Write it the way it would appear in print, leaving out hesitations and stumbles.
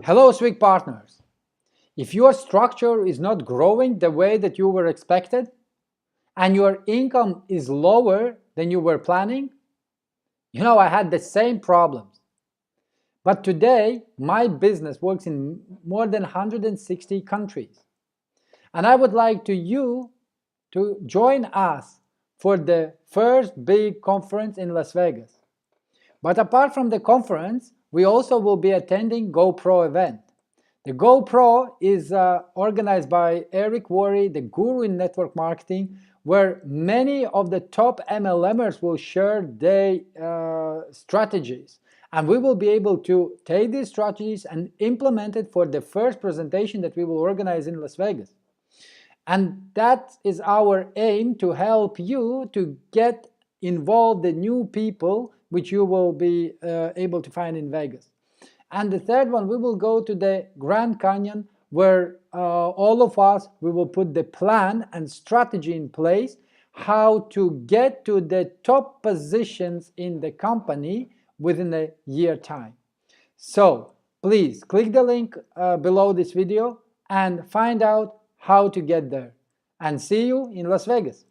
Hello, Swig partners. If your structure is not growing the way that you were expected, and your income is lower than you were planning, I had the same problems. But today, my business works in more than 160 countries. And I would like you to join us for the first big conference in Las Vegas. But apart from the conference, we also will be attending GoPro event. The GoPro is organized by Eric Worre, the guru in network marketing, where many of the top MLMers will share their strategies. And we will be able to take these strategies and implement it for the first presentation that we will organize in Las Vegas. And that is our aim, to help you to get involved the new people which you will be able to find in Vegas. And the third one, we will go to the Grand Canyon, where all of us, we will put the plan and strategy in place how to get to the top positions in the company within a year time. So please click the link below this video and find out how to get there. And see you in Las Vegas.